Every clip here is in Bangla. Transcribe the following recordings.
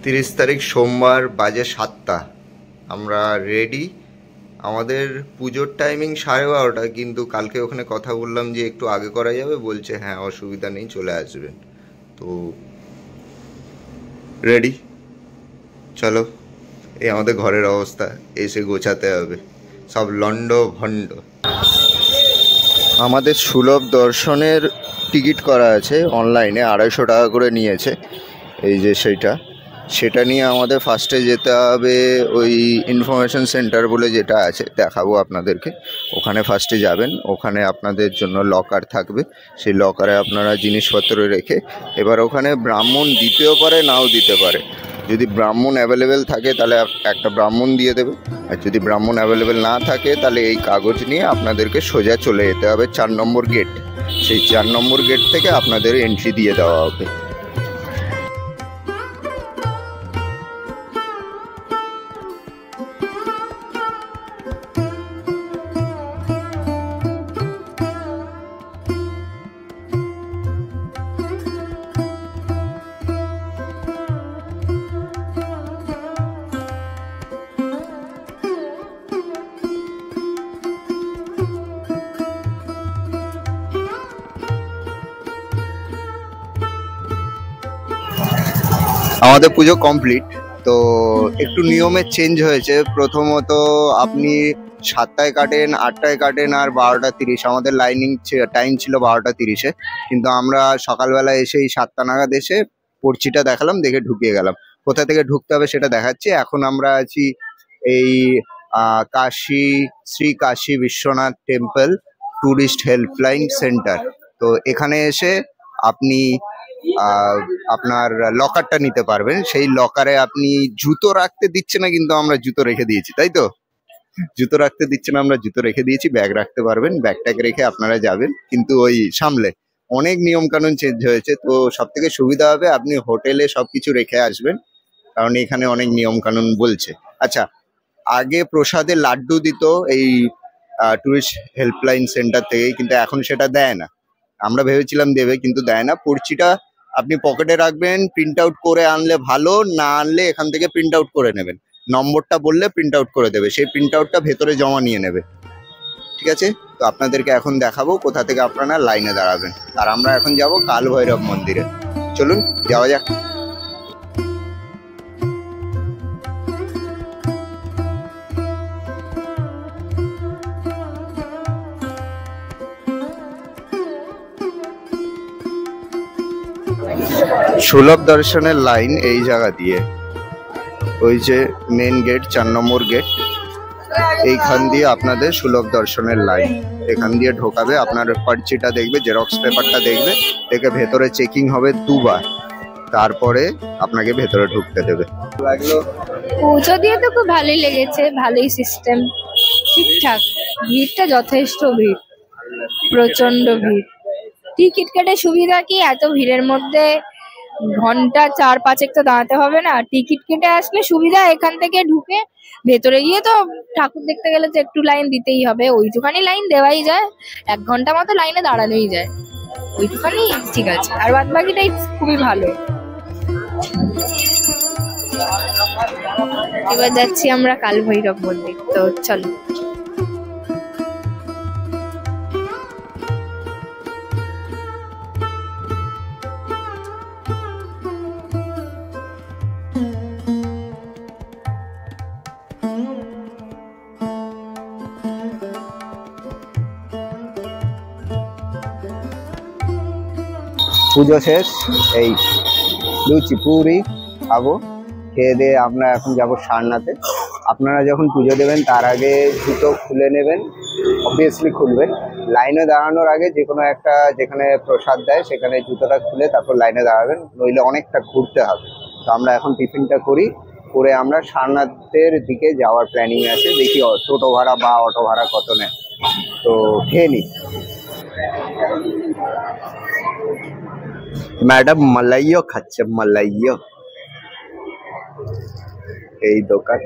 30 তারিখ সোমবার, বাজে 7টা। আমরা রেডি। আমাদের পুজোর টাইমিং 12:30, কিন্তু কালকে ওখানে কথা বললাম যে একটু আগে করা যাবে, বলছে হ্যাঁ অসুবিধা নেই, চলে আসবেন। তো রেডি, চলো। এই আমাদের ঘরের অবস্থা, এসে গোছাতে হবে, সব লন্ড ভন্ড। আমাদের সুলভ দর্শনের টিকিট করা আছে অনলাইনে, 250 টাকা করে নিয়েছে। এই যে সেটা নিয়ে আমাদের ফার্স্টে যেতে হবে ওই ইনফরমেশন সেন্টার বলে যেটা আছে, দেখাবো আপনাদেরকে। ওখানে ফার্স্টে যাবেন, ওখানে আপনাদের জন্য লকার থাকবে। সেই লকারে আপনারা জিনিসপত্র রেখে, এবার ওখানে ব্রাহ্মণ দিতেও পারে, নাও দিতে পারে। যদি ব্রাহ্মণ অ্যাভেলেবেল থাকে তাহলে একটা ব্রাহ্মণ দিয়ে দেবে, আর যদি ব্রাহ্মণ অ্যাভেলেবেল না থাকে তাহলে এই কাগজ নিয়ে আপনাদেরকে সোজা চলে যেতে হবে 4 নম্বর গেট। সেই 4 নম্বর গেট থেকে আপনাদের এন্ট্রি দিয়ে দেওয়া হবে। আমাদের পুজো কমপ্লিট। তো একটু নিয়মের চেঞ্জ হয়েছে। প্রথমত আপনি 7টায় কাটেন, 8টায় কাটেন, আর 12:30। আমাদের লাইনিং টাইম ছিল 12:30-এ, কিন্তু আমরা সকালবেলা এসেই 7টা নাগাদ এসে পর্চিটা দেখালাম, দেখে ঢুকিয়ে গেলাম। কোথা থেকে ঢুকতে হবে সেটা দেখাচ্ছি। এখন আমরা আছি এই Shri Kashi Biswanath temple tourist helpline centre. তো এখানে এসে আপনি আপনার লকারটা নিতে পারবেন। সেই লকারে আপনি জুতো রাখতে দিচ্ছে না, কিন্তু আমরা জুতো রেখে দিয়েছি, তাই তো? জুতো রাখতে দিচ্ছে না, আমরা জুতো রেখে দিয়েছি। ব্যাগ রাখতে পারবেন, ব্যাগটাগ রেখে আপনারা যাবেন, কিন্তু ওই সামলে। অনেক নিয়ম কানুন চেঞ্জ হয়েছে, তো সব থেকে সুবিধা হবে আপনি হোটেলে সবকিছু রেখে আসবেন, কারণ এখানে অনেক নিয়ম কানুন বলছে। আচ্ছা, আগে প্রসাদে লাড্ডু দিত এই টুরিস্ট হেল্পলাইন সেন্টার থেকে, কিন্তু এখন সেটা দেয় না। আমরা ভেবেছিলাম দেবে, কিন্তু দেয় না। পর্চিটা আপনি পকেটে রাখবেন, প্রিন্ট আউট করে আনলে ভালো, না আনলে এখান থেকে প্রিন্ট আউট করে নেবেন। নম্বরটা বললে প্রিন্ট আউট করে দেবে, সেই প্রিন্ট আউটটা ভেতরে জমা নিয়ে নেবে, ঠিক আছে? তো আপনাদেরকে এখন দেখাবো কোথা থেকে আপনারা লাইনে দাঁড়াবেন। আর আমরা এখন যাব কাল ভৈরব মন্দিরে। চলুন যাওয়া যাক। সুলভ দর্শনের লাইন এই জায়গা দিয়ে, ওই যে মেন গেট, 4 নম্বর গেট, এইখান দিয়ে আপনাদের সুলভ দর্শনের লাইন। এখান দিয়ে ঢোকাবে, আপনার পার্চিটা দেখবে, জেরক্স পেপারটা দেখবে, দেখে ভেতরে চেকিং হবে 2বার, তারপরে আপনাকে ভেতরে ঢুকতে দেবে। পুজো দিয়ে তো খুব ভালোই লেগেছে, ভালোই সিস্টেম, ঠিকঠাক। ভিড়টা যথেষ্ট ভিড়, প্রচন্ড ভিড়। টিকিট কেটে সুবিধা কি, এত ভিড়ের মধ্যে ঘন্টা 4-5 তো দাঁড়াতে হবে না। টিকিট কেটে আসলে সুবিধা, এখান থেকে ঢুকে ভেতরে গিয়ে তো ঠাকুর দেখতে গেলে তো একটু লাইন দিতেই হবে। ওইটুখানি লাইন দেওয়াই যায়, 1 ঘন্টা মতো লাইনে দাঁড়ানোই যায়, ওইটুখানি ঠিক আছে। আর বাদ বাকিটাই খুবই ভালো। এবার যাচ্ছি আমরা কাল ভৈরব মন্দির, তো চলো। পুজো শেষ, এই লুচি পুরি খাবো, খেয়ে দিয়ে আমরা এখন যাবো সারনাথে। আপনারা যখন পুজো দেবেন তার আগে জুতো খুলে নেবেন, অবভিয়াসলি খুলবেন। লাইনে দাঁড়ানোর আগে যে কোনো একটা, যেখানে প্রসাদ দেয় সেখানে জুতোটা খুলে তারপর লাইনে দাঁড়াবেন, নইলে অনেকটা ঘুরতে হবে। তো আমরা এখন টিফিনটা করে আমরা সারনাথের দিকে যাওয়ার প্ল্যানিং আছে। দেখি টোটো ভাড়া বা অটো ভাড়া কত নেয়, তো খেয়ে নিই। ম্যাডাম মালাইও খাচ্ছে, মালাইও। এই দোকান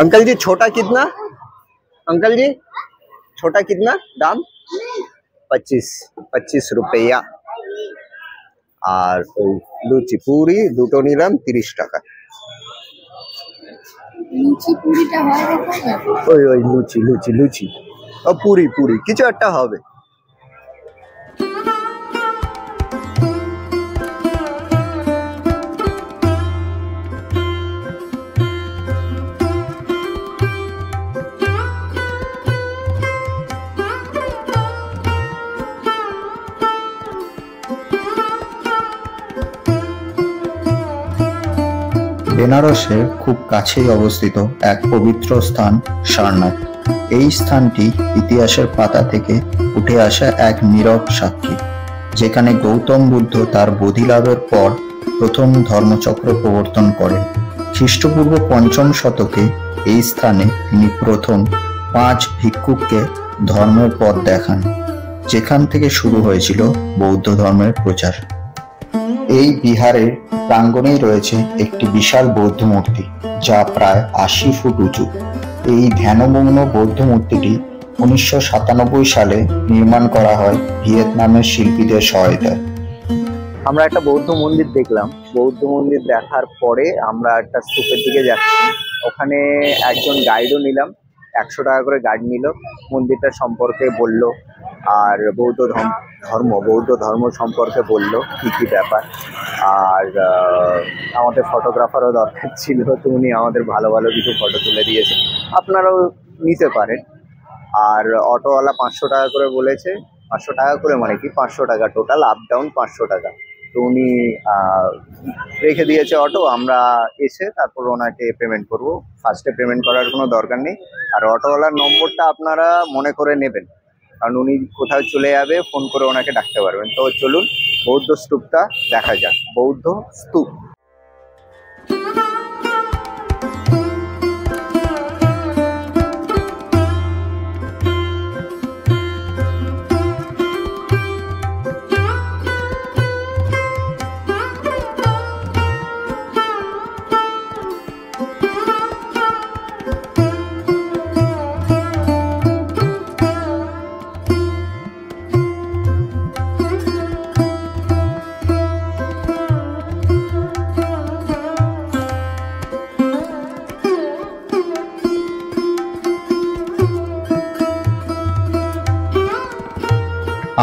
अंकल जी छोटा कितना? अंकल जी छोटा कितना दाम? 25 रुपया। আর ওই লুচি পুরি দুটো নিলাম 30 টাকা। লুচি পুরিটা হয় ওই ওই লুচি লুচি লুচি ও পুরি পুরি কিছু একটা হবে। বেনারসের খুব কাছেই অবস্থিত এক পবিত্র স্থান সারনাথ। এই স্থানটি ইতিহাসের পাতা থেকে উঠে আসা এক নীরব সাক্ষী, যেখানে গৌতম বুদ্ধ তার বোধি লাভের পর প্রথম ধর্মচক্র প্রবর্তন করেন। খ্রিস্টপূর্ব 5ম শতকে এই স্থানে তিনি প্রথম 5 ভিক্ষুককে ধর্মের পথ দেখান, যেখান থেকে শুরু হয়েছিল বৌদ্ধ ধর্মের প্রচার। এই বিহারের প্রাঙ্গণেই রয়েছে একটি বিশাল বৌদ্ধ মূর্তি, যা প্রায় 80 ফুট উঁচু। এই ধ্যানমগ্ন বৌদ্ধ মূর্তিটি 1997 সালে নির্মাণ করা হয় ভিয়েতনামের শিল্পীদের সহায়তায়। আমরা একটা বৌদ্ধ মন্দির দেখলাম। বৌদ্ধ মন্দির দেখার পরে আমরা একটা স্তূপের দিকে যাচ্ছি। ওখানে একজন গাইডও নিলাম, 100 টাকা করে গাইড নিল, মন্দিরটা সম্পর্কে বলল আর বৌদ্ধ ধর্ম সম্পর্কে বলল কি কি ব্যাপার। আর আমাদের ফটোগ্রাফারও দরকার ছিল, তো উনি আমাদের ভালো ভালো কিছু ফটো তুলে দিয়েছে, আপনারাও নিতে পারেন। আর অটোওয়ালা 500 টাকা করে বলেছে, 500 টাকা করে মানে কি 500 টাকা টোটাল, আপ ডাউন 500 টাকা। তো উনি রেখে দিয়েছে অটো, আমরা এসে তারপর ওনাকে পেমেন্ট করব। ফার্স্টে পেমেন্ট করার কোনো দরকার নেই। আর অটোওয়ালার নম্বরটা আপনারা মনে করে নেবেন, কারণ উনি কোথাও চলে যাবে, ফোন করে ওনাকে ডাকতে পারবেন। তো চলুন বৌদ্ধ স্তূপটা দেখা যাক। বৌদ্ধ স্তূপ।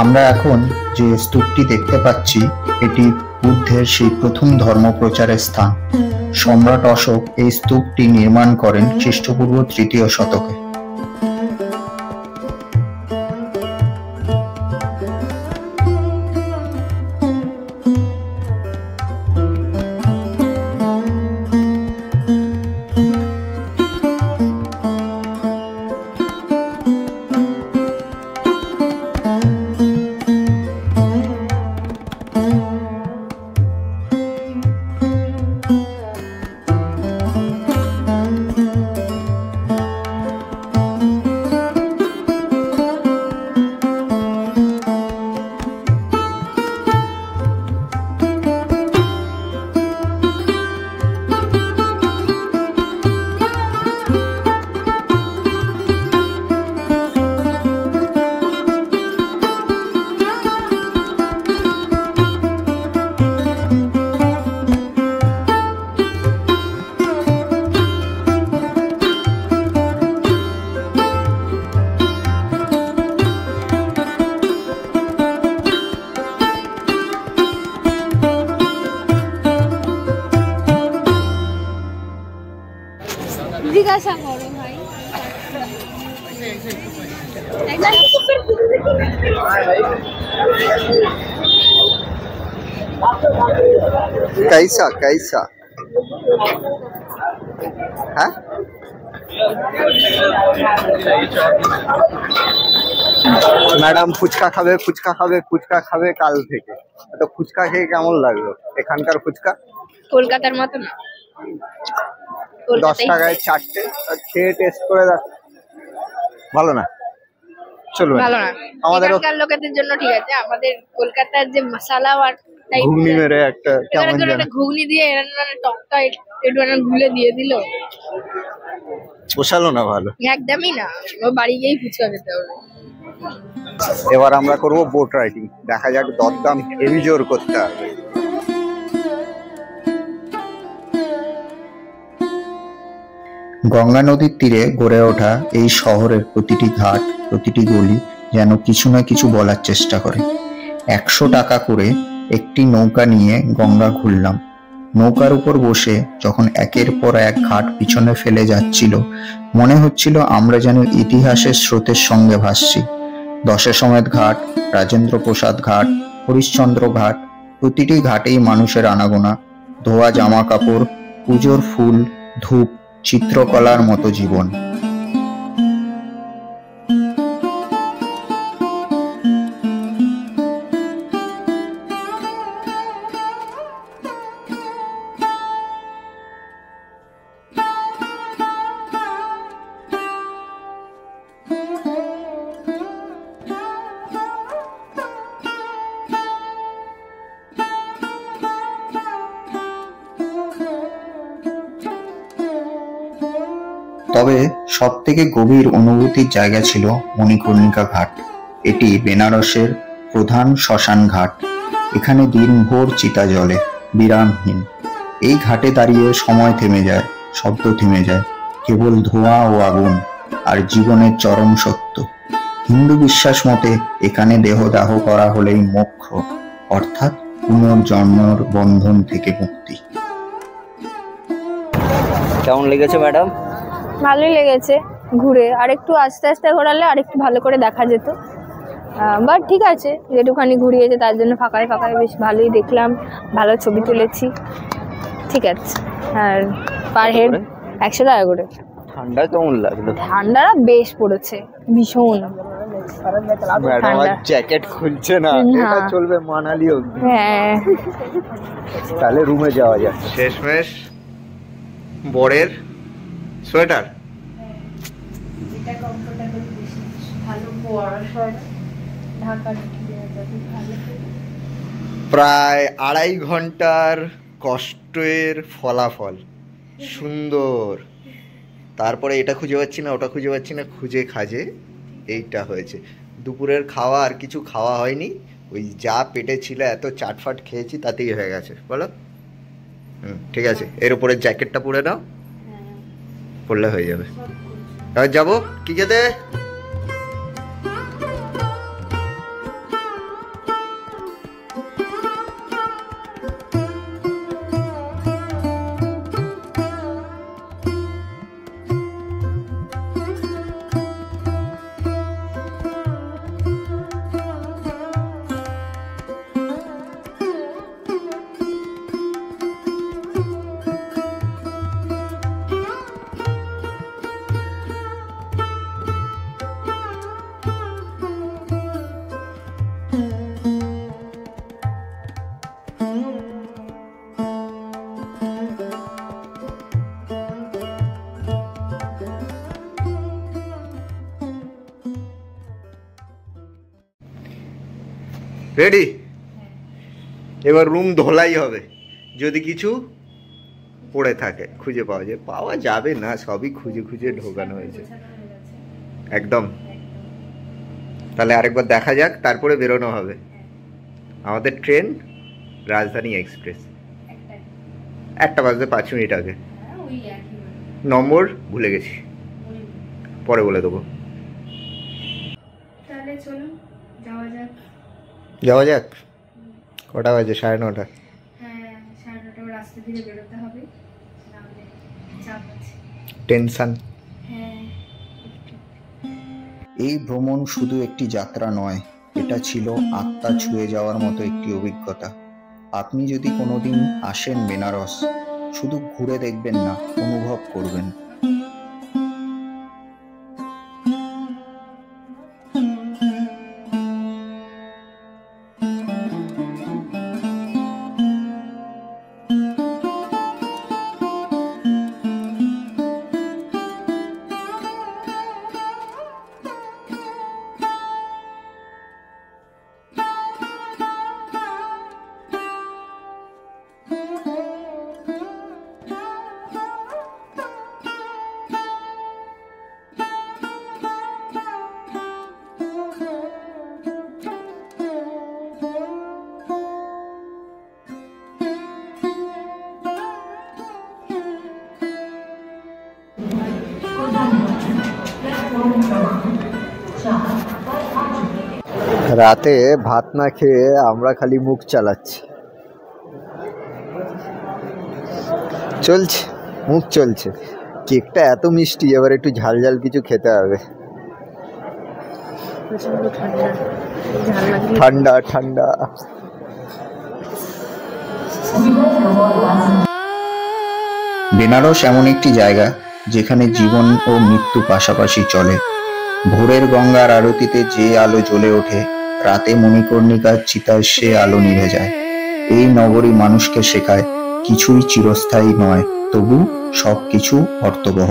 আমরা এখন যে স্তূপটি দেখতে পাচ্ছি, এটি বুদ্ধের সেই প্রথম ধর্ম প্রচারের স্থান। সম্রাট অশোক এই স্তূপটি নির্মাণ করেন খ্রিস্টপূর্ব 3য় শতকে। জিজ্ঞাসা করো ভাই। कैसा कैसा হ্যাঁ ম্যাডাম ফুচকা খাবে কাল থেকে। তো ফুচকা খেয়ে কেমন লাগলো? এখানকার ফুচকা কলকাতার মতো না, 10 টাকায় 4টে, খেয়ে টেস্ট করে দেখ। ভালো না? চলবে ভালো না। আমাদের লোকেদের জন্য ঠিক আছে, আমাদের কলকাতার যে মশলা আর ঘুগনি মেরে একটা কেমন ঘুগনি দিয়ে টকটা একটু গুলে দিয়ে দিল, পোষালো না ভালো। একদমই না, ও বাড়ি গিয়েই ফুচকা খেতে হবে। এবার আমরা করব বোট রাইডিং, দেখা যাক দরদাম হেভি জোর করতে হবে। গঙ্গা নদীর তীরে গড়ে ওঠা এই শহরের প্রতিটি ঘাট, প্রতিটি গলি যেন কিছু না কিছু বলার চেষ্টা করে। 100 টাকা করে একটি নৌকা নিয়ে গঙ্গা ঘুরলাম। নৌকার উপর বসে যখন একের পর এক ঘাট পিছনে ফেলে যাচ্ছিল, মনে হচ্ছিল আমরা যেন ইতিহাসের স্রোতের সঙ্গে ভাসছি। দশাসমেত ঘাট, রাজেন্দ্র প্রসাদ ঘাট, হরিশ্চন্দ্র ঘাট, প্রতিটি ঘাটেই মানুষের আনাগোনা, ধোয়া জামা কাপড়, পুজোর ফুল, ধূপ, চিত্রকলার মতো জীবন। তবে সব থেকে গভীর অনুভূতির জায়গা ছিল মণিকর্ণিকা ঘাট। এটি বেনারসের প্রধান শ্মশান ঘাট। এখানে দিনভর চিতা জ্বলে, বিরামহীন। এই ঘাটে দাঁড়িয়ে সময় থেমে যায়, শব্দ থেমে যায়, কেবল ধোঁয়া ও আগুন আর জীবনের চরম সত্য। হিন্দু বিশ্বাস মতে এখানে দেহদাহ করা হলেই মোক্ষ, অর্থাৎ পুনর্জন্মর বন্ধন থেকে মুক্তি। কেমন লেগেছে ম্যাডাম? ভালোই লেগেছে ঘুরে, আর একটু আস্তে আস্তে ঘোরালে আর একটু ভালো করে দেখা যেত, বাট ঠিক আছে, যেটুখানি ঘুরিয়েছে তার জন্য ফাঁকায় ফাঁকায় বেশ ভালোই দেখলাম, ভালো ছবি তুলেছি, ঠিক আছে। আর পার হেড 100 টাকা করে। ঠান্ডা কেমন লাগলো? ঠান্ডাটা বেশ পড়েছে, ভীষণ ম্যাডাম জ্যাকেট খুলছে না, এটা চলবে মানালি অবধি। হ্যাঁ, তাহলে রুমে যাওয়া যাক। শেষমেশ বরের সোয়েটার, প্রায় 2.5 ঘন্টার কষ্টের ফলাফল, সুন্দর। তারপরে এটা খুঁজে পাচ্ছি না, ওটা খুঁজে পাচ্ছি না, খুঁজে খাজে এইটা হয়েছে। দুপুরের খাওয়া আর কিছু খাওয়া হয়নি, ওই যা পেটে ছিল এত চাটফাট খেয়েছি তাতেই হয়ে গেছে, বলো। ঠিক আছে, এর উপরে জ্যাকেটটা পরে নাও, পরলে হয়ে যাবে। এবার যাবো কি খেতে? রেডি? এবার রুম ধোলাই হবে, যদি কিছু পড়ে থাকে খুঁজে পাওয়া যায়, পাওয়া যাবে না, সবই খুঁজে খুঁজে ঢোকানো হয়েছে একদম। তাহলে আরেকবার দেখা যাক, তারপরে বেরোনো হবে। আমাদের ট্রেন রাজধানী এক্সপ্রেস, 1টা বাজতে 5 মিনিট আগে। নম্বর ভুলে গেছি, পরে বলে দেবো। তাহলে চলুন যাওয়া যাক। যাওয়া যাক। কটা বাজে? 9:30। হ্যাঁ, 9:30 রাস্তা থেকে বেরোতে হবে, নাহলে চাপ আছে, টেনশন। হ্যাঁ। এই ভ্রমণ শুধু একটি যাত্রা নয়, এটা ছিল আত্মা ছুঁয়ে যাওয়ার মতো একটি অভিজ্ঞতা। আপনি যদি কোনোদিন আসেন বেনারস, শুধু ঘুরে দেখবেন না, অনুভব করবেন। রাতে ভাত না খেয়ে আমরা খালি মুখ চালাচ্ছি, চলছে মুখ চলছে। কেকটা এত মিষ্টি, এবার একটু ঝাল ঝাল কিছু খেতে হবে। ঠান্ডা ঠান্ডা। বেনারস এমন একটি জায়গা যেখানে জীবন ও মৃত্যু পাশাপাশি চলে। ভোরের গঙ্গার আরতিতে যে আলো জ্বলে ওঠে, রাতে মণিকর্ণিকার চিতায় সে আলো নিভে যায়। এই নগরী মানুষকে শেখায় কিছুই চিরস্থায়ী নয়, তবু সবকিছু অর্থবহ।